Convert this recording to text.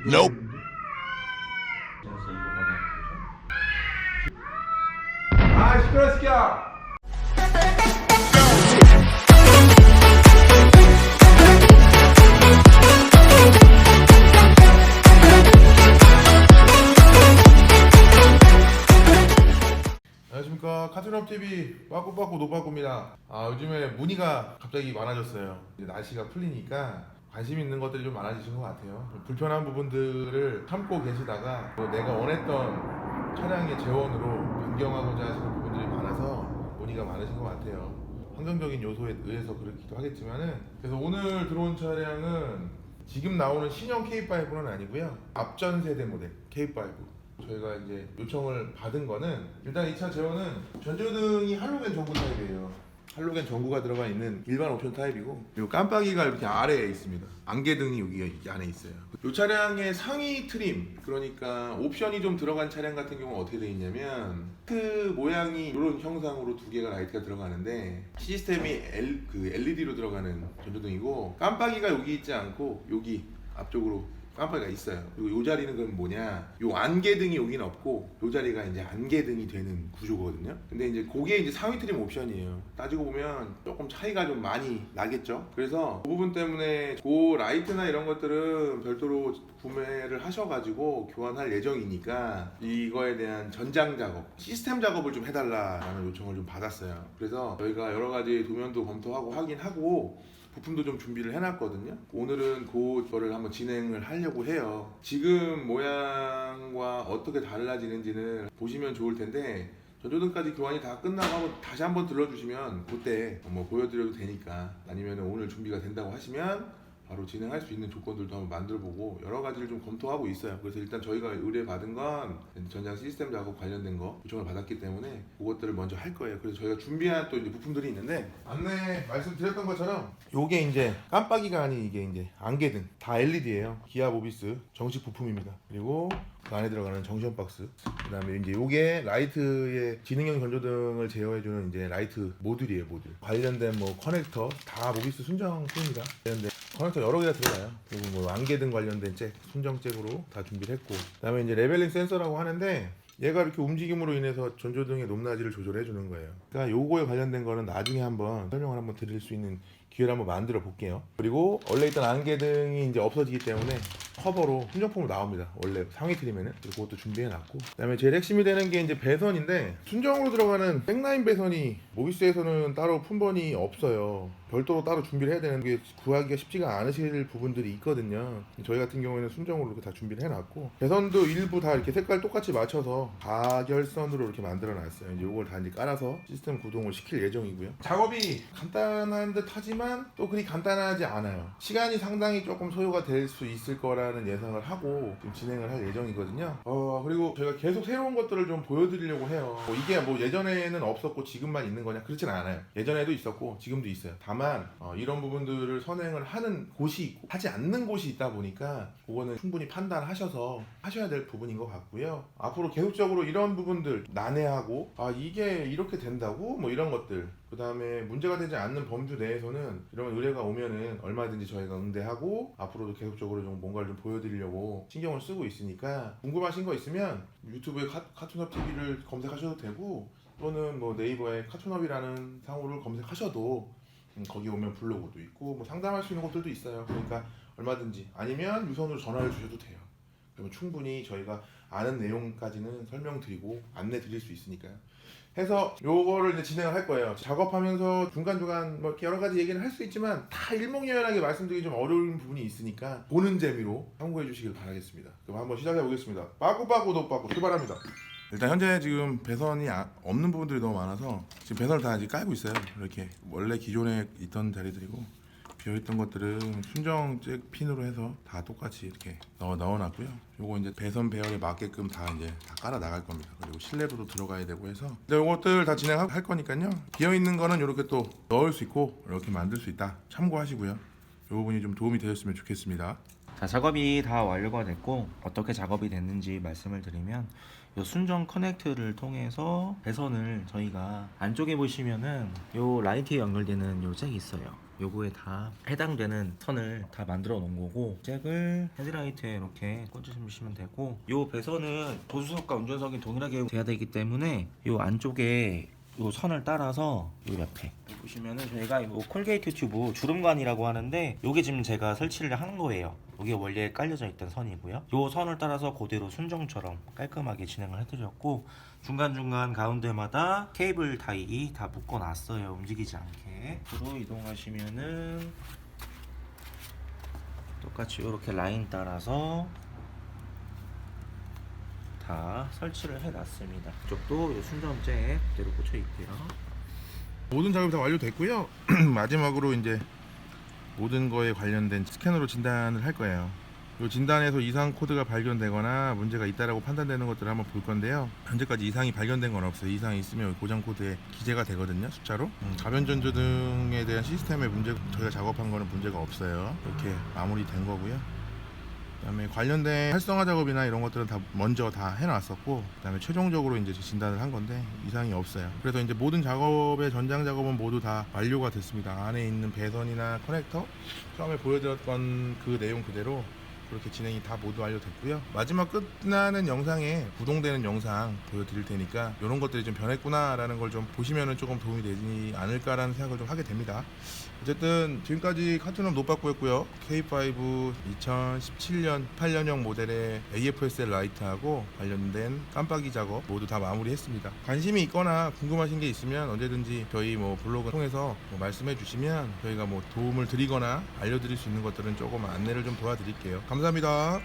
Nope. 아 시끄러 새끼야. 안녕하십니까, 카툰업TV 빠꾸빠꾸 노빠꾸입니다. 요즘에 문의가 갑자기 많아졌어요. 이제 날씨가 풀리니까 관심 있는 것들이 좀 많아지신 것 같아요. 불편한 부분들을 참고 계시다가 내가 원했던 차량의 재원으로 변경하고자 하시는 부분들이 많아서 문의가 많으신 것 같아요. 환경적인 요소에 의해서 그렇기도 하겠지만은, 그래서 오늘 들어온 차량은 지금 나오는 신형 K5는 아니고요, 앞전 세대 모델 K5. 저희가 이제 요청을 받은 거는, 일단 이 차 제어는 전조등이 할로겐 전구 타입이에요. 할로겐 전구가 들어가 있는 일반 옵션 타입이고, 그리고 깜빡이가 이렇게 아래에 있습니다. 안개등이 여기 안에 있어요. 이 차량의 상위 트림, 그러니까 옵션이 좀 들어간 차량 같은 경우는 어떻게 되어 있냐면, 그 모양이 이런 형상으로 두 개가 라이트가 들어가는데, 시스템이 LED로 들어가는 전조등이고, 깜빡이가 여기 있지 않고 여기 앞쪽으로 깜빡이가 있어요. 그리고 이 자리는 그럼 뭐냐, 요 안개등이 여기는 없고 요 자리가 이제 안개등이 되는 구조거든요. 근데 이제 그게 이제 상위 트림 옵션이에요. 따지고 보면 조금 차이가 좀 많이 나겠죠. 그래서 그 부분 때문에 그 라이트나 이런 것들은 별도로 구매를 하셔가지고 교환할 예정이니까, 이거에 대한 전장 작업, 시스템 작업을 좀 해달라라는 요청을 좀 받았어요. 그래서 저희가 여러 가지 도면도 검토하고 확인하고 부품도 좀 준비를 해놨거든요. 오늘은 그거를 한번 진행을 하려고 해요. 지금 모양과 어떻게 달라지는지는 보시면 좋을 텐데, 전조등까지 교환이 다 끝나고 다시 한번 들러주시면 그때 뭐 보여드려도 되니까, 아니면 오늘 준비가 된다고 하시면 바로 진행할 수 있는 조건들도 한번 만들어보고 여러 가지를 좀 검토하고 있어요. 그래서 일단 저희가 의뢰받은 건 전장 시스템 작업 관련된 거 요청을 받았기 때문에 그것들을 먼저 할 거예요. 그래서 저희가 준비한 또 이제 부품들이 있는데, 안내 말씀드렸던 것처럼 요게 이제 깜빡이가 아닌 이게 이제 안개등 다 LED예요. 기아 모비스 정식 부품입니다. 그리고 그 안에 들어가는 정션 박스, 그 다음에 이제 요게 라이트의 지능형 전조등을 제어해주는 이제 라이트 모듈이에요. 모듈 관련된 뭐 커넥터 다 모비스 순정품입니다. 그런데 커넥터 여러 개가 들어가요. 그리고 뭐 안개등 관련된 잭, 순정 잭으로 다 준비를 했고, 그 다음에 이제 레벨링 센서라고 하는데, 얘가 이렇게 움직임으로 인해서 전조등의 높낮이를 조절해 주는 거예요. 그러니까 요거에 관련된 거는 나중에 한번 설명을 한번 드릴 수 있는 기회를 한번 만들어 볼게요. 그리고 원래 있던 안개등이 이제 없어지기 때문에 커버로 순정품으로 나옵니다. 원래 상위 트림에는. 그리고 그것도 준비해 놨고, 그다음에 제일 핵심이 되는 게 이제 배선인데, 순정으로 들어가는 백라인 배선이 모비스에서는 따로 품번이 없어요. 별도로 따로 준비를 해야 되는 게 구하기가 쉽지가 않으실 부분들이 있거든요. 저희 같은 경우에는 순정으로 이렇게 다 준비를 해놨고, 배선도 일부 다 이렇게 색깔 똑같이 맞춰서 가결선으로 이렇게 만들어 놨어요. 이제 이걸 다 이제 깔아서 시스템 구동을 시킬 예정이고요. 작업이 간단한 듯 하지만 또 그리 간단하지 않아요. 시간이 상당히 조금 소요가 될 수 있을 거라는 예상을 하고 지금 진행을 할 예정이거든요. 그리고 저희가 계속 새로운 것들을 좀 보여드리려고 해요. 이게 뭐 예전에는 없었고 지금만 있는 거냐, 그렇진 않아요. 예전에도 있었고 지금도 있어요. 다만 이런 부분들을 선행을 하는 곳이 있고 하지 않는 곳이 있다 보니까 그거는 충분히 판단하셔서 하셔야 될 부분인 것 같고요. 앞으로 계속적으로 이런 부분들 난해하고, 이게 이렇게 된다고? 뭐 이런 것들, 그 다음에 문제가 되지 않는 범주 내에서는 이런 의뢰가 오면은 얼마든지 저희가 응대하고 앞으로도 계속적으로 좀 뭔가를 좀 보여드리려고 신경을 쓰고 있으니까, 궁금하신 거 있으면 유튜브에 카툰업 TV를 검색하셔도 되고, 또는 뭐 네이버에 카툰업이라는 상호를 검색하셔도 거기 오면 블로그도 있고 뭐 상담할 수 있는 곳들도 있어요. 그러니까 얼마든지, 아니면 유선으로 전화를 주셔도 돼요. 그러면 충분히 저희가 아는 내용까지는 설명드리고 안내 드릴 수 있으니까요. 해서 요거를 이제 진행을 할 거예요. 작업하면서 중간중간 뭐 이렇게 여러 가지 얘기는 할 수 있지만 다 일목요연하게 말씀드리기 좀 어려운 부분이 있으니까 보는 재미로 참고해 주시길 바라겠습니다. 그럼 한번 시작해 보겠습니다. 빠꾸빠꾸 노빠꾸 출발합니다. 일단 현재 지금 배선이 없는 부분들이 너무 많아서 지금 배선을 다 이제 깔고 있어요. 이렇게 원래 기존에 있던 자리들이고, 비어있던 것들은 순정 잭 핀으로 해서 다 똑같이 이렇게 넣어놨고요. 요거 이제 배선 배열에 맞게끔 다 이제 다 깔아 나갈 겁니다. 그리고 실내로도 들어가야 되고 해서, 근데 요것들 다 진행할 거니까요. 비어있는 거는 이렇게 또 넣을 수 있고 이렇게 만들 수 있다 참고하시고요. 요 부분이 좀 도움이 되셨으면 좋겠습니다. 자, 작업이 다 완료가 됐고, 어떻게 작업이 됐는지 말씀을 드리면, 요 순정 커넥트를 통해서 배선을 저희가 안쪽에 보시면은 요 라이트에 연결되는 요 잭이 있어요. 요거에 다 해당되는 선을 다 만들어 놓은 거고, 잭을 헤드라이트에 이렇게 꽂으시면 되고, 요 배선은 보수석과 운전석이 동일하게 돼야 되기 때문에 요 안쪽에 요 선을 따라서 요 옆에 보시면은 저희가 요 콜게이트 튜브 주름관이라고 하는데, 요게 지금 제가 설치를 한 거예요. 이게 원래 깔려져 있던 선이고요. 요 선을 따라서 그대로 순정처럼 깔끔하게 진행을 해드렸고, 중간중간 가운데마다 케이블 타이 다 묶어놨어요. 움직이지 않게. 앞으로 이동하시면은 똑같이 이렇게 라인 따라서 다 설치를 해놨습니다. 이쪽도 요 순정잭 그대로 꽂혀 있고요. 모든 작업이 다 완료됐고요. 마지막으로 이제 모든 거에 관련된 스캐너로 진단을 할 거예요. 이 진단에서 이상 코드가 발견되거나 문제가 있다라고 판단되는 것들을 한번 볼 건데요. 현재까지 이상이 발견된 건 없어요. 이상이 있으면 고장 코드에 기재가 되거든요, 숫자로. 가변 전조등에 대한 시스템의 문제, 저희가 작업한 거는 문제가 없어요. 이렇게 마무리된 거고요. 그다음에 관련된 활성화 작업이나 이런 것들은 다 먼저 다 해놨었고, 그다음에 최종적으로 이제 진단을 한 건데 이상이 없어요. 그래서 이제 모든 작업의 전장 작업은 모두 다 완료가 됐습니다. 안에 있는 배선이나 커넥터, 처음에 보여드렸던 그 내용 그대로 그렇게 진행이 다 모두 완료됐고요. 마지막 끝나는 영상에 구동되는 영상 보여드릴 테니까 이런 것들이 좀 변했구나라는 걸 좀 보시면은 조금 도움이 되지 않을까라는 생각을 좀 하게 됩니다. 어쨌든 지금까지 카툰홈 노빠꾸였고요. K5 2017년 8년형 모델의 AFSL 라이트하고 관련된 깜빡이 작업 모두 다 마무리했습니다. 관심이 있거나 궁금하신 게 있으면 언제든지 저희 블로그 통해서 말씀해 주시면 저희가 도움을 드리거나 알려드릴 수 있는 것들은 조금 안내를 좀 도와드릴게요. 감사합니다.